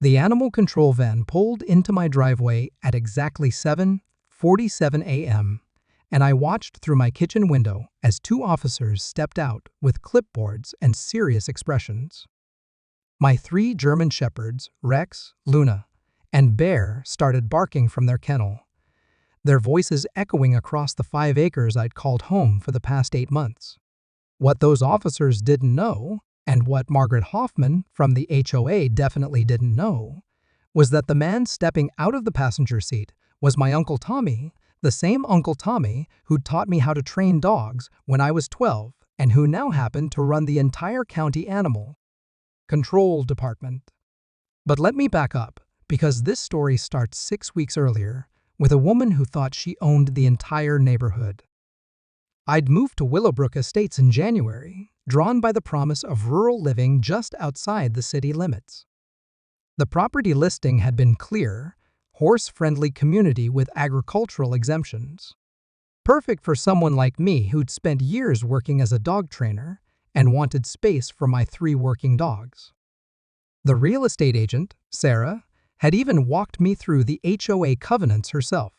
The animal control van pulled into my driveway at exactly 7:47 a.m., and I watched through my kitchen window as two officers stepped out with clipboards and serious expressions. My three German shepherds, Rex, Luna, and Bear, started barking from their kennel, their voices echoing across the 5 acres I'd called home for the past 8 months. What those officers didn't know, and what Margaret Hoffman from the HOA definitely didn't know, was that the man stepping out of the passenger seat was my Uncle Tommy, the same Uncle Tommy who'd taught me how to train dogs when I was 12 and who now happened to run the entire county animal control department. But let me back up, because this story starts 6 weeks earlier with a woman who thought she owned the entire neighborhood. I'd moved to Willowbrook Estates in January, drawn by the promise of rural living just outside the city limits. The property listing had been clear, horse-friendly community with agricultural exemptions. Perfect for someone like me who'd spent years working as a dog trainer and wanted space for my 3 working dogs. The real estate agent, Sarah, had even walked me through the HOA covenants herself.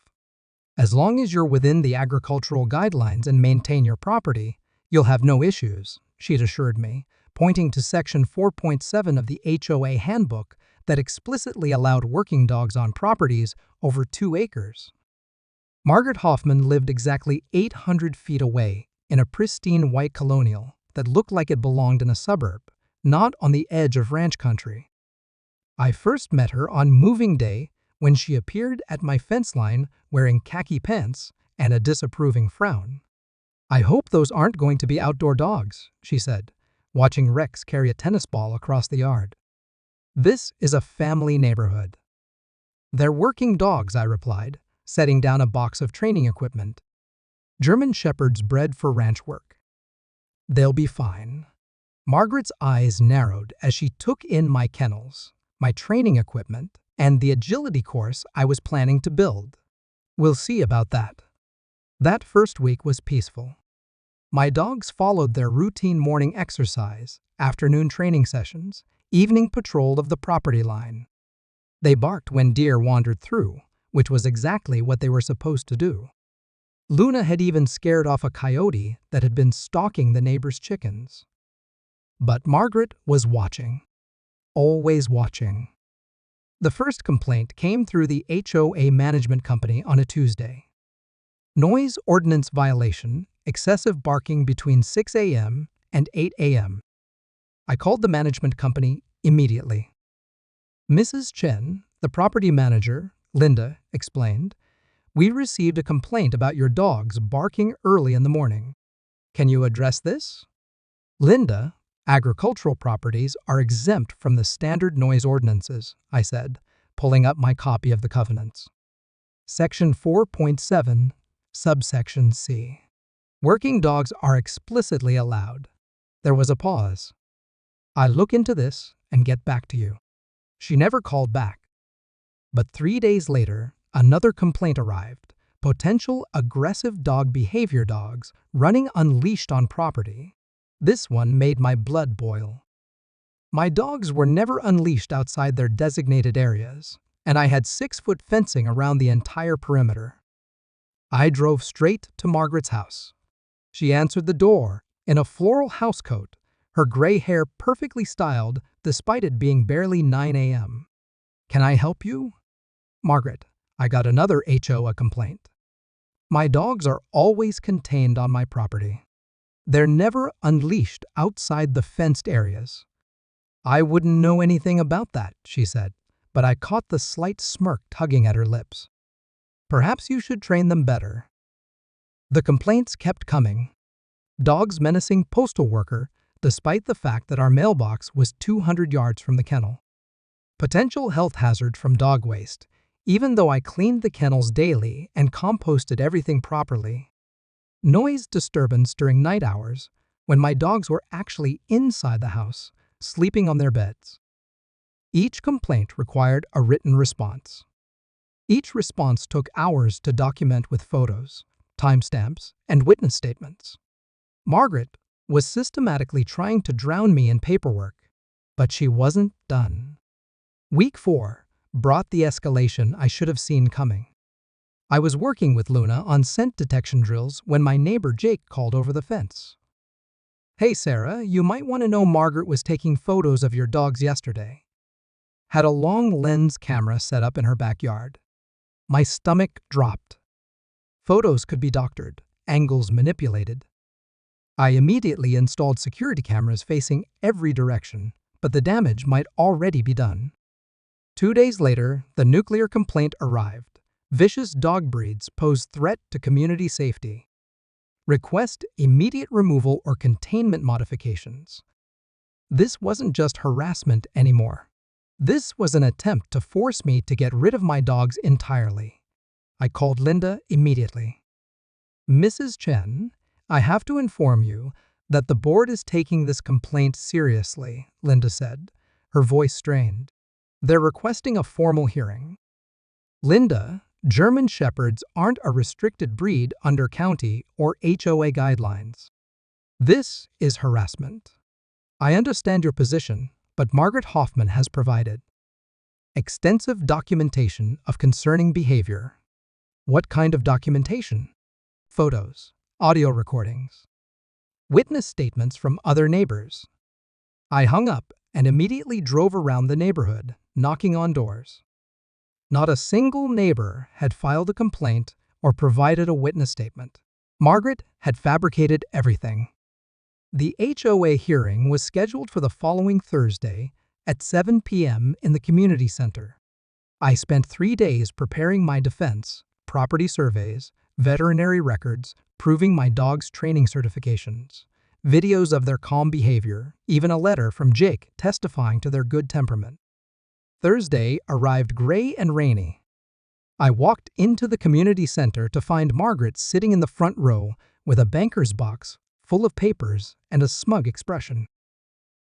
As long as you're within the agricultural guidelines and maintain your property, you'll have no issues, she'd assured me, pointing to Section 4.7 of the HOA handbook that explicitly allowed working dogs on properties over 2 acres. Margaret Hoffman lived exactly 800 feet away in a pristine white colonial that looked like it belonged in a suburb, not on the edge of ranch country. I first met her on moving day when she appeared at my fence line wearing khaki pants and a disapproving frown. "I hope those aren't going to be outdoor dogs," she said, watching Rex carry a tennis ball across the yard. "This is a family neighborhood." "They're working dogs," I replied, setting down a box of training equipment. "German shepherds bred for ranch work. They'll be fine." Margaret's eyes narrowed as she took in my kennels, my training equipment, and the agility course I was planning to build. "We'll see about that." That first week was peaceful. My dogs followed their routine morning exercise, afternoon training sessions, evening patrol of the property line. They barked when deer wandered through, which was exactly what they were supposed to do. Luna had even scared off a coyote that had been stalking the neighbor's chickens. But Margaret was watching. Always watching. The first complaint came through the HOA management company on a Tuesday. Noise ordinance violation, excessive barking between 6 a.m. and 8 a.m. I called the management company immediately. Mrs. Chen, the property manager, Linda, explained, "We received a complaint about your dogs barking early in the morning. Can you address this?" "Linda, agricultural properties are exempt from the standard noise ordinances," I said, pulling up my copy of the covenants. Section 4.7, subsection C. Working dogs are explicitly allowed. There was a pause. "I'll look into this and get back to you." She never called back. But 3 days later, another complaint arrived. Potential aggressive dog behavior dogs running unleashed on property. This one made my blood boil. My dogs were never unleashed outside their designated areas, and I had 6-foot fencing around the entire perimeter. I drove straight to Margaret's house. She answered the door in a floral housecoat, her gray hair perfectly styled despite it being barely 9 a.m. "Can I help you?" "Margaret, I got another HOA complaint. My dogs are always contained on my property. They're never unleashed outside the fenced areas." "I wouldn't know anything about that," she said, but I caught the slight smirk tugging at her lips. "Perhaps you should train them better." The complaints kept coming. Dogs menacing postal worker, despite the fact that our mailbox was 200 yards from the kennel. Potential health hazard from dog waste, even though I cleaned the kennels daily and composted everything properly. Noise disturbance during night hours, when my dogs were actually inside the house, sleeping on their beds. Each complaint required a written response. Each response took hours to document with photos, timestamps, and witness statements. Margaret was systematically trying to drown me in paperwork, but she wasn't done. Week 4 brought the escalation I should have seen coming. I was working with Luna on scent detection drills when my neighbor Jake called over the fence. "Hey Sarah, you might want to know Margaret was taking photos of your dogs yesterday." Had a long lens camera set up in her backyard. My stomach dropped. Photos could be doctored, angles manipulated. I immediately installed security cameras facing every direction, but the damage might already be done. 2 days later, the nuclear complaint arrived. Vicious dog breeds pose threat to community safety. Request immediate removal or containment modifications. This wasn't just harassment anymore. This was an attempt to force me to get rid of my dogs entirely. I called Linda immediately. "Mrs. Chen, I have to inform you that the board is taking this complaint seriously," Linda said, her voice strained. "They're requesting a formal hearing." Linda, German Shepherds aren't a restricted breed under county or HOA guidelines. This is harassment. I understand your position, but Margaret Hoffman has provided extensive documentation of concerning behavior. What kind of documentation? Photos, audio recordings, witness statements from other neighbors. I hung up and immediately drove around the neighborhood, knocking on doors. Not a single neighbor had filed a complaint or provided a witness statement. Margaret had fabricated everything. The HOA hearing was scheduled for the following Thursday at 7 p.m. in the community center. I spent 3 days preparing my defense, property surveys, veterinary records, proving my dog's training certifications, videos of their calm behavior, even a letter from Jake testifying to their good temperament. Thursday arrived gray and rainy. I walked into the community center to find Margaret sitting in the front row with a banker's box full of papers and a smug expression.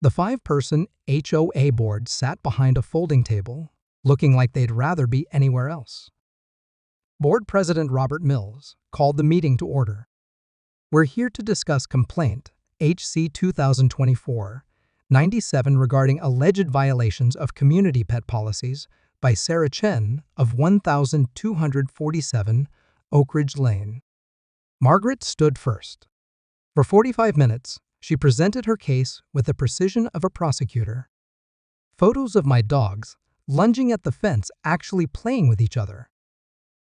The 5-person HOA board sat behind a folding table, looking like they'd rather be anywhere else. Board President Robert Mills called the meeting to order. "We're here to discuss complaint HC 2024-97 regarding alleged violations of community pet policies by Sarah Chen of 1247 Oak Ridge Lane." Margaret stood first. For 45 minutes, she presented her case with the precision of a prosecutor. Photos of my dogs lunging at the fence, actually playing with each other.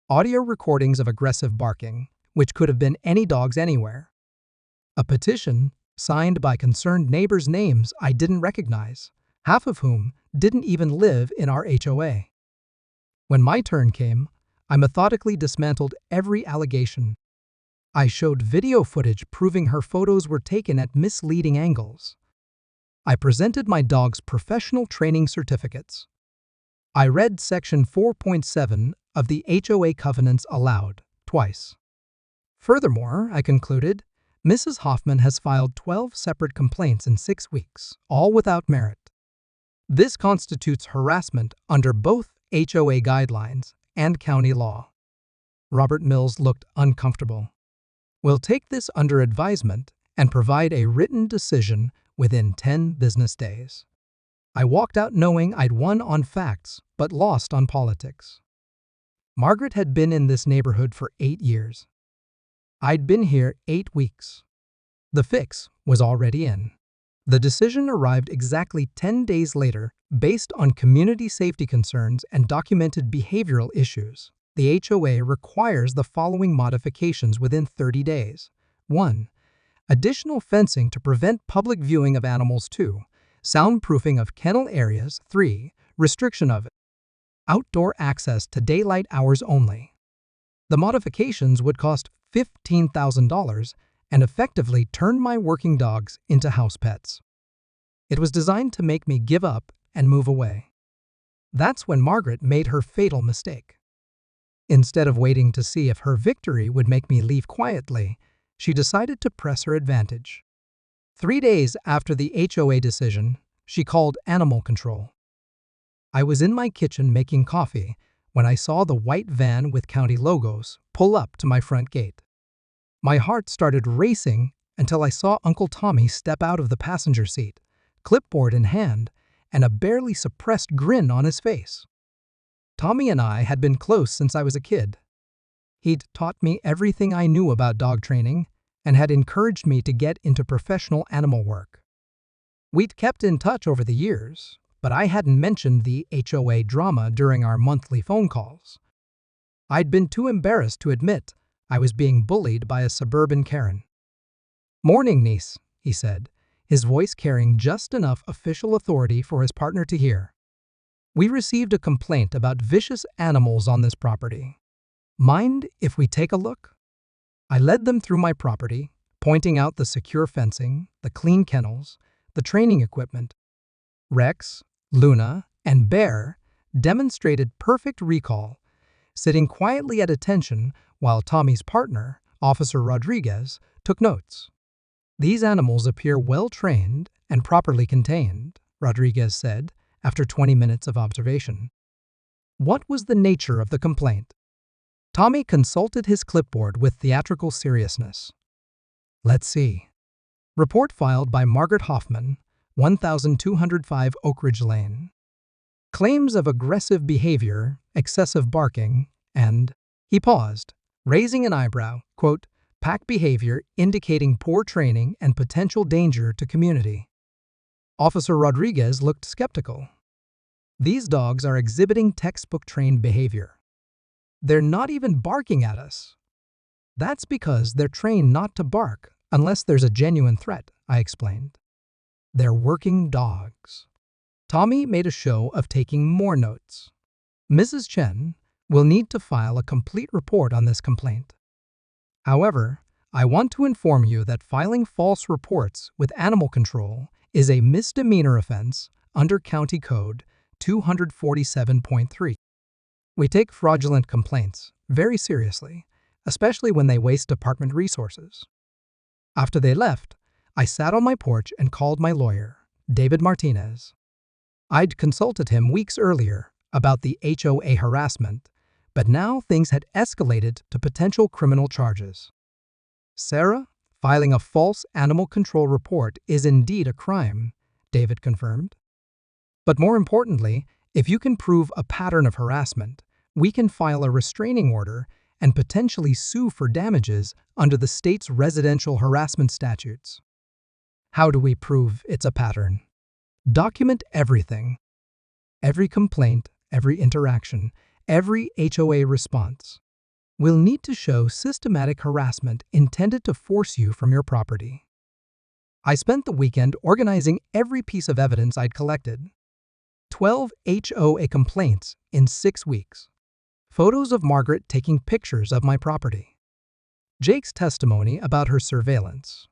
Audio recordings of aggressive barking, which could have been any dogs anywhere. A petition signed by concerned neighbors' names I didn't recognize, half of whom didn't even live in our HOA. When my turn came, I methodically dismantled every allegation. I showed video footage proving her photos were taken at misleading angles. I presented my dog's professional training certificates. I read Section 4.7 of the HOA covenants aloud, twice. Furthermore, I concluded, Mrs. Hoffman has filed 12 separate complaints in 6 weeks, all without merit. This constitutes harassment under both HOA guidelines and county law. Robert Mills looked uncomfortable. "We'll take this under advisement and provide a written decision within 10 business days." I walked out knowing I'd won on facts but lost on politics. Margaret had been in this neighborhood for 8 years. I'd been here 8 weeks. The fix was already in. The decision arrived exactly 10 days later based on community safety concerns and documented behavioral issues. The HOA requires the following modifications within 30 days. 1. Additional fencing to prevent public viewing of animals. 2. Soundproofing of kennel areas. 3. Restriction of outdoor access to daylight hours only. The modifications would cost $15,000 and effectively turned my working dogs into house pets. It was designed to make me give up and move away. That's when Margaret made her fatal mistake. Instead of waiting to see if her victory would make me leave quietly, she decided to press her advantage. 3 days after the HOA decision, she called animal control. I was in my kitchen making coffee when I saw the white van with county logos pull up to my front gate. My heart started racing until I saw Uncle Tommy step out of the passenger seat, clipboard in hand, and a barely suppressed grin on his face. Tommy and I had been close since I was a kid. He'd taught me everything I knew about dog training and had encouraged me to get into professional animal work. We'd kept in touch over the years, but I hadn't mentioned the HOA drama during our monthly phone calls. I'd been too embarrassed to admit I was being bullied by a suburban Karen. "Morning, niece," he said, his voice carrying just enough official authority for his partner to hear. "We received a complaint about vicious animals on this property. Mind if we take a look?" I led them through my property, pointing out the secure fencing, the clean kennels, the training equipment. Rex, Luna, and Bear demonstrated perfect recall, sitting quietly at attention while Tommy's partner, Officer Rodriguez, took notes. "These animals appear well-trained and properly contained," Rodriguez said after 20 minutes of observation. What was the nature of the complaint? Tommy consulted his clipboard with theatrical seriousness. "Let's see. Report filed by Margaret Hoffman, 1205 Oak Ridge Lane. Claims of aggressive behavior, excessive barking, and..." He paused, raising an eyebrow, quote, "pack behavior indicating poor training and potential danger to community." Officer Rodriguez looked skeptical. "These dogs are exhibiting textbook-trained behavior. They're not even barking at us." "That's because they're trained not to bark unless there's a genuine threat," I explained. "They're working dogs." Tommy made a show of taking more notes. "Mrs. Chen will need to file a complete report on this complaint. However, I want to inform you that filing false reports with animal control is a misdemeanor offense under County Code 247.3. We take fraudulent complaints very seriously, especially when they waste department resources." After they left, I sat on my porch and called my lawyer, David Martinez. I'd consulted him weeks earlier about the HOA harassment, but now things had escalated to potential criminal charges. "Sarah, filing a false animal control report is indeed a crime," David confirmed. "But more importantly, if you can prove a pattern of harassment, we can file a restraining order and potentially sue for damages under the state's residential harassment statutes." "How do we prove it's a pattern?" "Document everything. Every complaint, every interaction, every HOA response. We'll need to show systematic harassment intended to force you from your property." I spent the weekend organizing every piece of evidence I'd collected. 12 HOA complaints in 6 weeks. Photos of Margaret taking pictures of my property. Jake's testimony about her surveillance.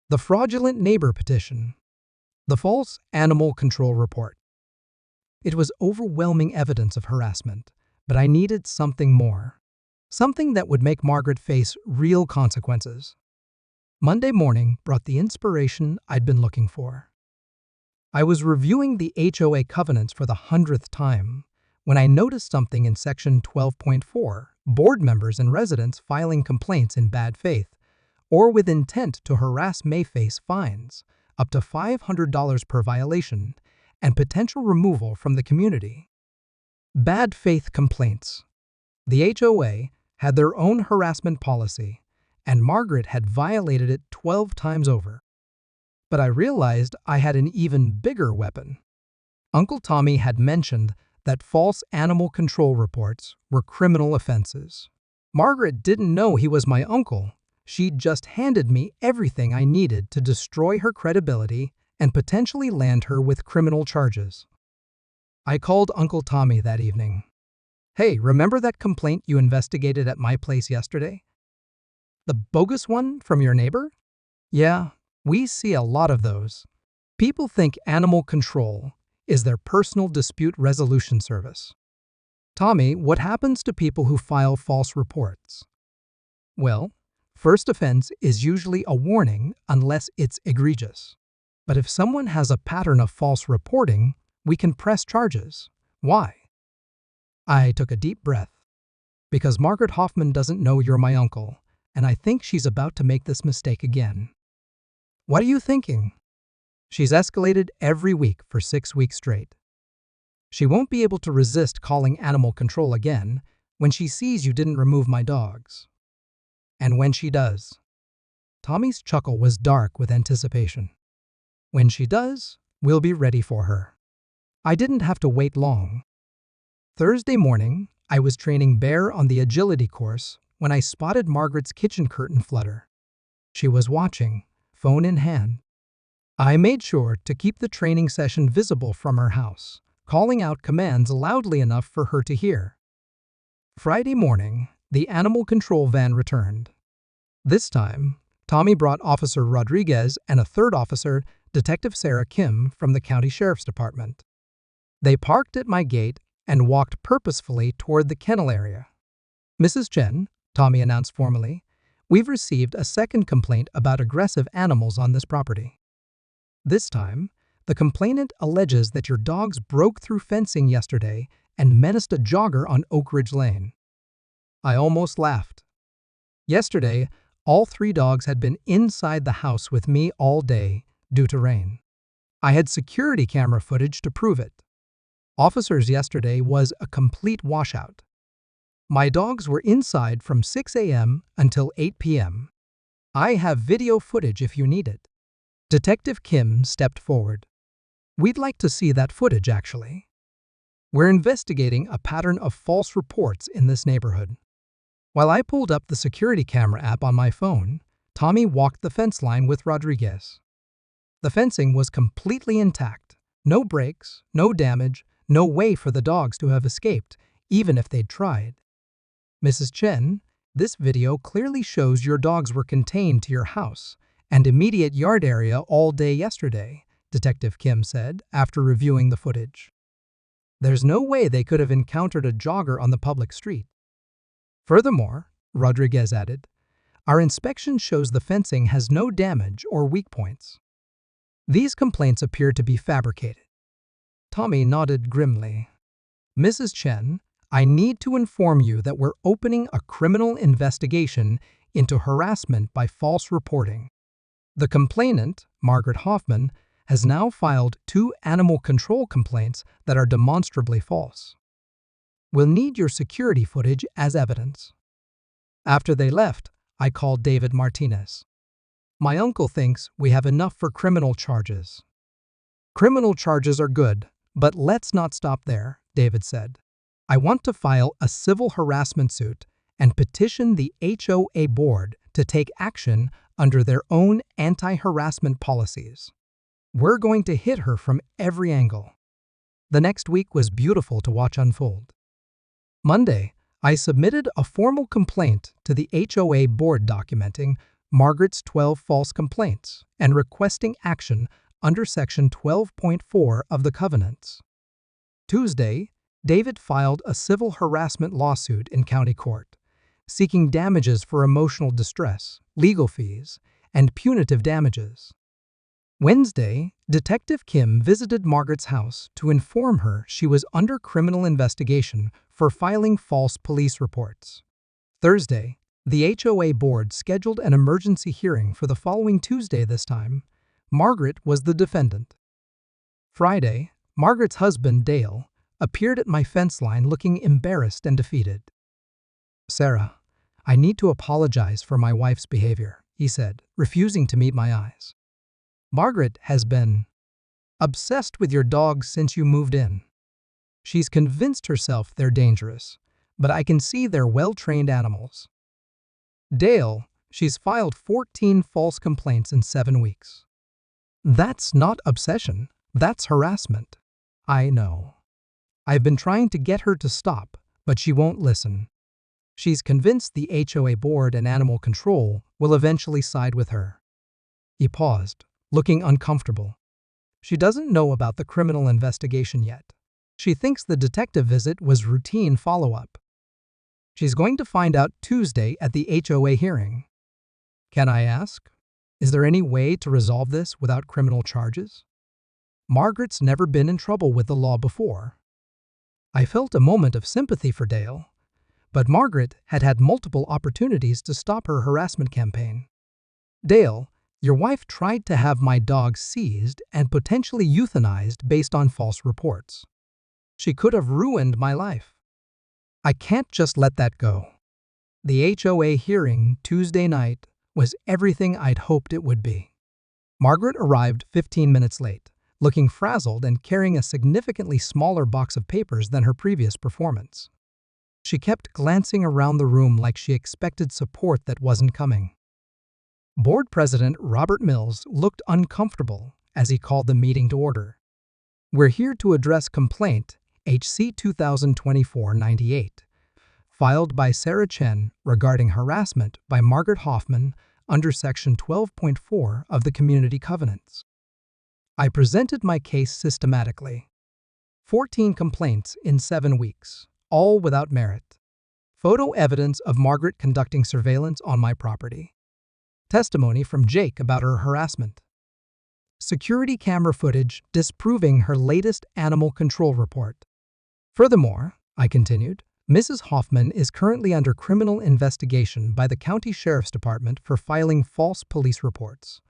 The fraudulent neighbor petition. The false animal control report. It was overwhelming evidence of harassment, but I needed something more. Something that would make Margaret face real consequences. Monday morning brought the inspiration I'd been looking for. I was reviewing the HOA covenants for the 100th time when I noticed something in Section 12.4, board members and residents filing complaints in bad faith or with intent to harass may face fines, up to $500 per violation, and potential removal from the community. Bad faith complaints. The HOA had their own harassment policy, and Margaret had violated it 12 times over. But I realized I had an even bigger weapon. Uncle Tommy had mentioned that false animal control reports were criminal offenses. Margaret didn't know he was my uncle. She'd just handed me everything I needed to destroy her credibility and potentially land her with criminal charges. I called Uncle Tommy that evening. "Hey, remember that complaint you investigated at my place yesterday? The bogus one from your neighbor?" "Yeah, we see a lot of those. People think animal control is their personal dispute resolution service." "Tommy, what happens to people who file false reports?" "Well, first offense is usually a warning unless it's egregious. But if someone has a pattern of false reporting, we can press charges. Why?" I took a deep breath. "Because Margaret Hoffman doesn't know you're my uncle, and I think she's about to make this mistake again." "What are you thinking?" She's escalated every week for 6 weeks straight. She won't be able to resist calling animal control again when she sees you didn't remove my dogs. And when she does. Tommy's chuckle was dark with anticipation. When she does, we'll be ready for her. I didn't have to wait long. Thursday morning, I was training Bear on the agility course when I spotted Margaret's kitchen curtain flutter. She was watching, phone in hand. I made sure to keep the training session visible from her house, calling out commands loudly enough for her to hear. Friday morning, the animal control van returned. This time, Tommy brought Officer Rodriguez and a third officer, Detective Sarah Kim, from the County Sheriff's Department. They parked at my gate and walked purposefully toward the kennel area. "Mrs. Chen," Tommy announced formally, "we've received a second complaint about aggressive animals on this property. This time, the complainant alleges that your dogs broke through fencing yesterday and menaced a jogger on Oak Ridge Lane." I almost laughed. Yesterday, all 3 dogs had been inside the house with me all day due to rain. I had security camera footage to prove it. Officers yesterday was a complete washout. My dogs were inside from 6 a.m. until 8 p.m. I have video footage if you need it. Detective Kim stepped forward. "We'd like to see that footage, actually. We're investigating a pattern of false reports in this neighborhood." While I pulled up the security camera app on my phone, Tommy walked the fence line with Rodriguez. The fencing was completely intact. No breaks, no damage, no way for the dogs to have escaped, even if they'd tried. "Mrs. Chen, this video clearly shows your dogs were contained to your house and immediate yard area all day yesterday," Detective Kim said after reviewing the footage. "There's no way they could have encountered a jogger on the public street." Furthermore, Rodriguez added, "our inspection shows the fencing has no damage or weak points. These complaints appear to be fabricated." Tommy nodded grimly. "Mrs. Chen, I need to inform you that we're opening a criminal investigation into harassment by false reporting. The complainant, Margaret Hoffman, has now filed 2 animal control complaints that are demonstrably false. We'll need your security footage as evidence." After they left, I called David Martinez. "My uncle thinks we have enough for criminal charges." "Criminal charges are good, but let's not stop there," David said. "I want to file a civil harassment suit and petition the HOA board to take action under their own anti-harassment policies. We're going to hit her from every angle." The next week was beautiful to watch unfold. Monday, I submitted a formal complaint to the HOA board documenting Margaret's 12 false complaints and requesting action under Section 12.4 of the Covenants. Tuesday, David filed a civil harassment lawsuit in county court, seeking damages for emotional distress, legal fees, and punitive damages. Wednesday, Detective Kim visited Margaret's house to inform her she was under criminal investigation for filing false police reports. Thursday, the HOA board scheduled an emergency hearing for the following Tuesday this time. Margaret was the defendant. Friday, Margaret's husband, Dale, appeared at my fence line looking embarrassed and defeated. "Sarah, I need to apologize for my wife's behavior," he said, refusing to meet my eyes. "Margaret has been obsessed with your dogs since you moved in. She's convinced herself they're dangerous, but I can see they're well-trained animals. Dale, she's filed 14 false complaints in 7 weeks. That's not obsession, that's harassment." "I know. I've been trying to get her to stop, but she won't listen. She's convinced the HOA board and animal control will eventually side with her." He paused, looking uncomfortable. "She doesn't know about the criminal investigation yet. She thinks the detective visit was routine follow-up. She's going to find out Tuesday at the HOA hearing. Can I ask, is there any way to resolve this without criminal charges? Margaret's never been in trouble with the law before." I felt a moment of sympathy for Dale, but Margaret had had multiple opportunities to stop her harassment campaign. "Dale, Your wife tried to have my dog seized and potentially euthanized based on false reports. She could have ruined my life. I can't just let that go. The HOA hearing Tuesday night was everything I'd hoped it would be. Margaret arrived 15 minutes late, looking frazzled and carrying a significantly smaller box of papers than her previous performance. She kept glancing around the room like she expected support that wasn't coming. Board President Robert Mills looked uncomfortable as he called the meeting to order. "We're here to address complaint HC 2024-98, filed by Sarah Chen regarding harassment by Margaret Hoffman under Section 12.4 of the Community Covenants. I presented my case systematically. 14 complaints in 7 weeks, all without merit. Photo evidence of Margaret conducting surveillance on my property. Testimony from Jake about her harassment. Security camera footage disproving her latest animal control report. Furthermore," I continued, "Mrs. Hoffman is currently under criminal investigation by the County Sheriff's Department for filing false police reports.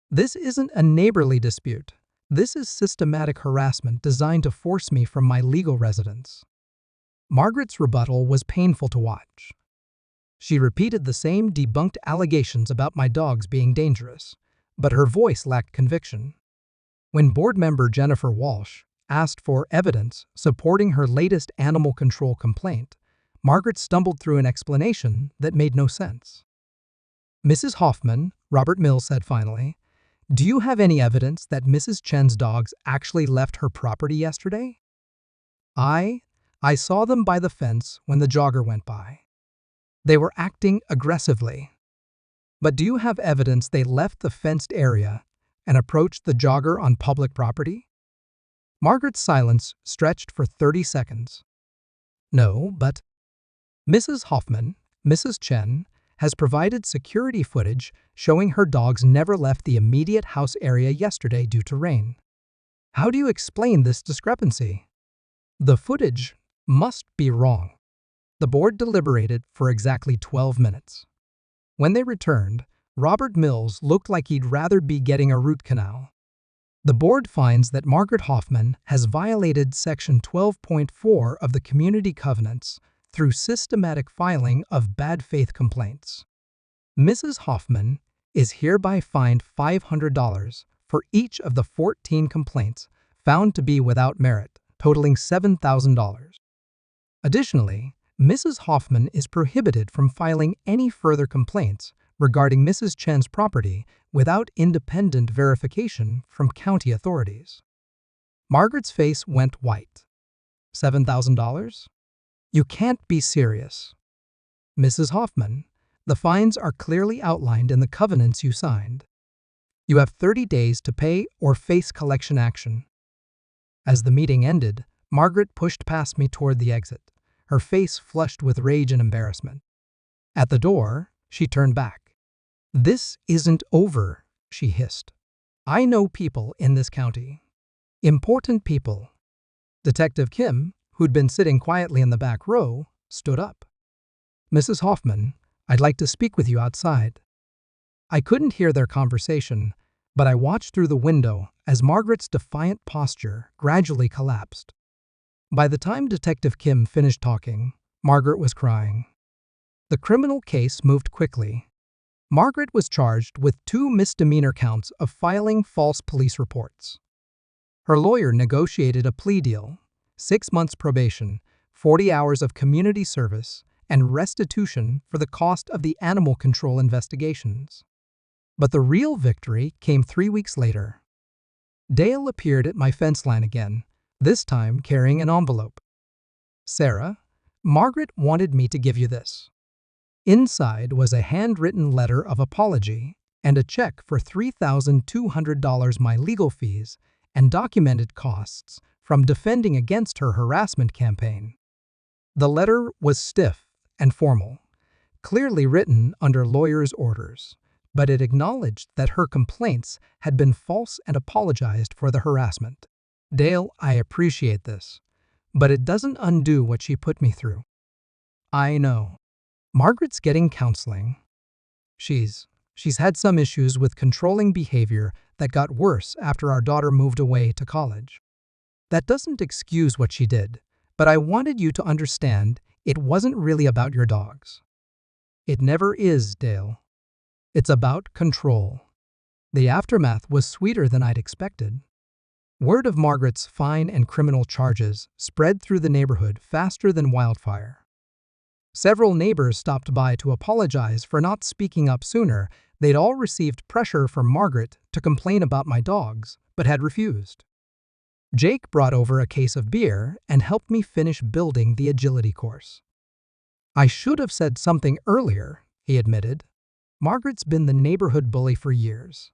This isn't a neighborly dispute. This is systematic harassment designed to force me from my legal residence." Margaret's rebuttal was painful to watch. She repeated the same debunked allegations about my dogs being dangerous, but her voice lacked conviction. When board member Jennifer Walsh asked for evidence supporting her latest animal control complaint, Margaret stumbled through an explanation that made no sense. "Mrs. Hoffman," Robert Mills said finally, "do you have any evidence that Mrs. Chen's dogs actually left her property yesterday?" I saw them by the fence when the jogger went by. They were acting aggressively. But do you have evidence they left the fenced area and approached the jogger on public property?" Margaret's silence stretched for 30 seconds. "No, but..." "Mrs. Hoffman, Mrs. Chen, has provided security footage showing her dogs never left the immediate house area yesterday due to rain. How do you explain this discrepancy?" "The footage must be wrong." The board deliberated for exactly 12 minutes. When they returned, Robert Mills looked like he'd rather be getting a root canal. "The board finds that Margaret Hoffman has violated Section 12.4 of the Community Covenants through systematic filing of bad faith complaints. Mrs. Hoffman is hereby fined $500 for each of the 14 complaints found to be without merit, totaling $7,000. Additionally, Mrs. Hoffman is prohibited from filing any further complaints regarding Mrs. Chen's property without independent verification from county authorities." Margaret's face went white. $7,000? You can't be serious. "Mrs. Hoffman, the fines are clearly outlined in the covenants you signed. You have 30 days to pay or face collection action." As the meeting ended, Margaret pushed past me toward the exit, her face flushed with rage and embarrassment. At the door, she turned back. "This isn't over," she hissed. "I know people in this county. Important people." Detective Kim, who'd been sitting quietly in the back row, stood up. "Mrs. Hoffman, I'd like to speak with you outside." I couldn't hear their conversation, but I watched through the window as Margaret's defiant posture gradually collapsed. By the time Detective Kim finished talking, Margaret was crying. The criminal case moved quickly. Margaret was charged with 2 misdemeanor counts of filing false police reports. Her lawyer negotiated a plea deal, 6 months probation, 40 hours of community service, and restitution for the cost of the animal control investigations. But the real victory came 3 weeks later. Dale appeared at my fence line again, this time carrying an envelope. "Sarah, Margaret wanted me to give you this." Inside was a handwritten letter of apology and a check for $3,200 my legal fees and documented costs from defending against her harassment campaign. The letter was stiff and formal, clearly written under lawyer's orders, but it acknowledged that her complaints had been false and apologized for the harassment. "Dale, I appreciate this, but it doesn't undo what she put me through." "I know. Margaret's getting counseling. She's She's had some issues with controlling behavior that got worse after our daughter moved away to college. That doesn't excuse what she did, but I wanted you to understand it wasn't really about your dogs. It never is, Dale. It's about control. The aftermath was sweeter than I'd expected. Word of Margaret's fine and criminal charges spread through the neighborhood faster than wildfire. Several neighbors stopped by to apologize for not speaking up sooner. They'd all received pressure from Margaret to complain about my dogs, but had refused. Jake brought over a case of beer and helped me finish building the agility course. I should have said something earlier, he admitted. Margaret's been the neighborhood bully for years.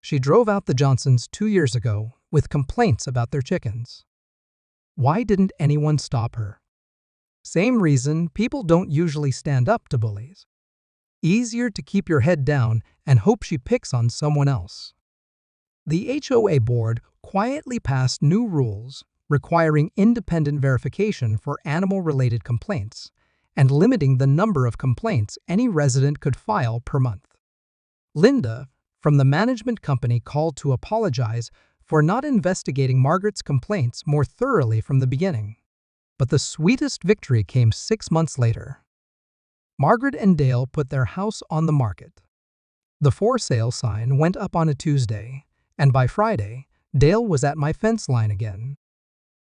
She drove out the Johnsons 2 years ago with complaints about their chickens. Why didn't anyone stop her? Same reason people don't usually stand up to bullies. Easier to keep your head down and hope she picks on someone else. The HOA board quietly passed new rules requiring independent verification for animal-related complaints and limiting the number of complaints any resident could file per month. Linda, from the management company, called to apologize for not investigating Margaret's complaints more thoroughly from the beginning. But the sweetest victory came 6 months later. Margaret and Dale put their house on the market. The for sale sign went up on a Tuesday, and by Friday, Dale was at my fence line again.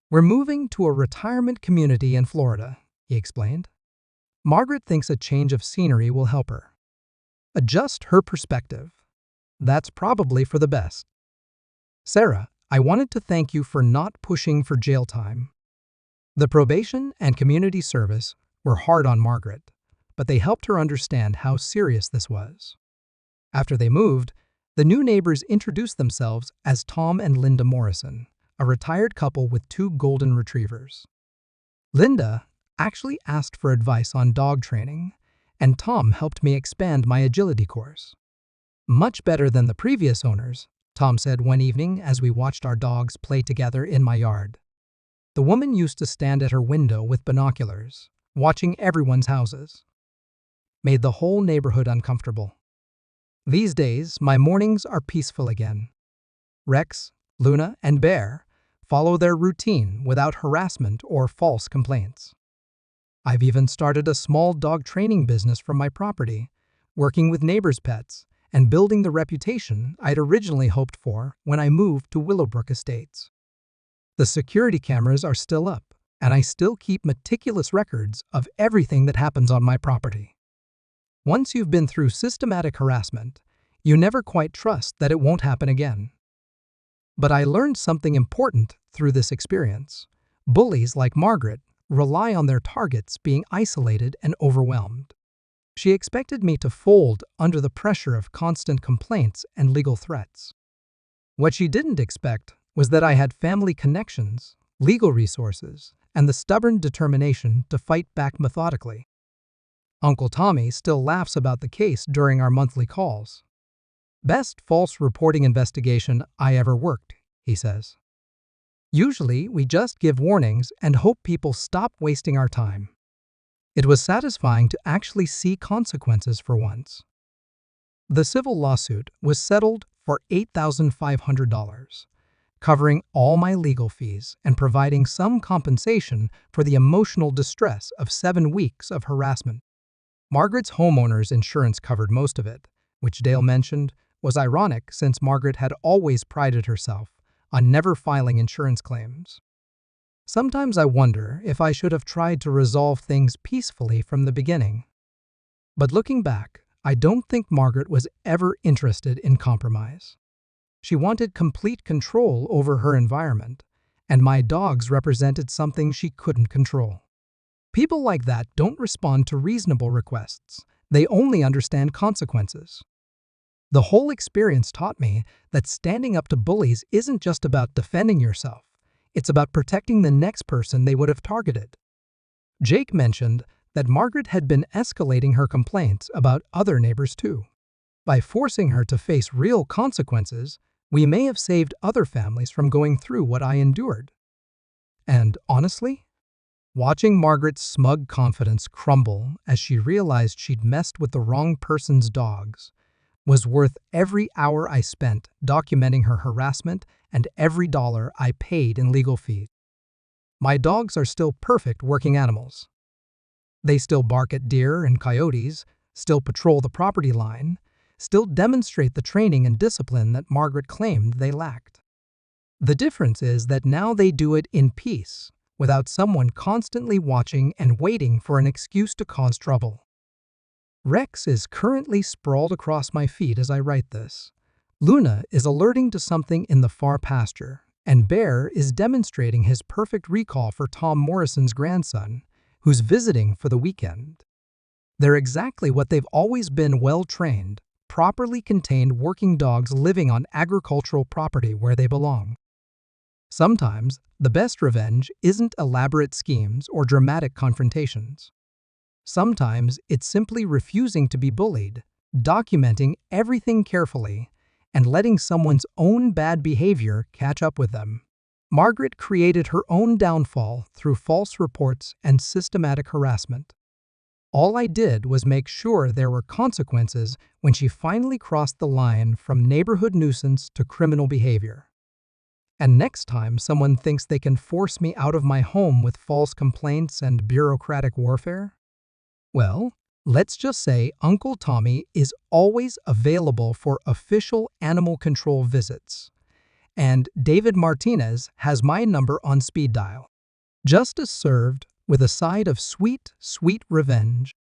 We're moving to a retirement community in Florida, he explained. Margaret thinks a change of scenery will help her. Adjust her perspective. That's probably for the best. Sarah, I wanted to thank you for not pushing for jail time. The probation and community service were hard on Margaret, but they helped her understand how serious this was. After they moved, the new neighbors introduced themselves as Tom and Linda Morrison, a retired couple with 2 golden retrievers. Linda actually asked for advice on dog training, and Tom helped me expand my agility course. Much better than the previous owners, Tom said one evening as we watched our dogs play together in my yard. The woman used to stand at her window with binoculars, watching everyone's houses. Made the whole neighborhood uncomfortable. These days, my mornings are peaceful again. Rex, Luna, and Bear follow their routine without harassment or false complaints. I've even started a small dog training business from my property, working with neighbors' pets and building the reputation I'd originally hoped for when I moved to Willowbrook Estates. The security cameras are still up, and I still keep meticulous records of everything that happens on my property. Once you've been through systematic harassment, you never quite trust that it won't happen again. But I learned something important through this experience. Bullies like Margaret rely on their targets being isolated and overwhelmed. She expected me to fold under the pressure of constant complaints and legal threats. What she didn't expect was that I had family connections, legal resources, and the stubborn determination to fight back methodically. Uncle Tommy still laughs about the case during our monthly calls. Best false reporting investigation I ever worked, he says. Usually, we just give warnings and hope people stop wasting our time. It was satisfying to actually see consequences for once. The civil lawsuit was settled for $8,500, covering all my legal fees and providing some compensation for the emotional distress of 7 weeks of harassment. Margaret's homeowner's insurance covered most of it, which Dale mentioned was ironic since Margaret had always prided herself on never filing insurance claims. Sometimes I wonder if I should have tried to resolve things peacefully from the beginning. But looking back, I don't think Margaret was ever interested in compromise. She wanted complete control over her environment, and my dogs represented something she couldn't control. People like that don't respond to reasonable requests. They only understand consequences. The whole experience taught me that standing up to bullies isn't just about defending yourself. It's about protecting the next person they would have targeted. Jake mentioned that Margaret had been escalating her complaints about other neighbors too. By forcing her to face real consequences, we may have saved other families from going through what I endured. And honestly, watching Margaret's smug confidence crumble as she realized she'd messed with the wrong person's dogs was worth every hour I spent documenting her harassment and every dollar I paid in legal fees. My dogs are still perfect working animals. They still bark at deer and coyotes, still patrol the property line, still demonstrate the training and discipline that Margaret claimed they lacked. The difference is that now they do it in peace, without someone constantly watching and waiting for an excuse to cause trouble. Rex is currently sprawled across my feet as I write this. Luna is alerting to something in the far pasture, and Bear is demonstrating his perfect recall for Tom Morrison's grandson, who's visiting for the weekend. They're exactly what they've always been: well-trained, properly contained working dogs living on agricultural property where they belong. Sometimes, the best revenge isn't elaborate schemes or dramatic confrontations. Sometimes it's simply refusing to be bullied, documenting everything carefully, and letting someone's own bad behavior catch up with them. Margaret created her own downfall through false reports and systematic harassment. All I did was make sure there were consequences when she finally crossed the line from neighborhood nuisance to criminal behavior. And next time someone thinks they can force me out of my home with false complaints and bureaucratic warfare, well, let's just say Uncle Tommy is always available for official animal control visits, and David Martinez has my number on speed dial. Justice served with a side of sweet, sweet revenge.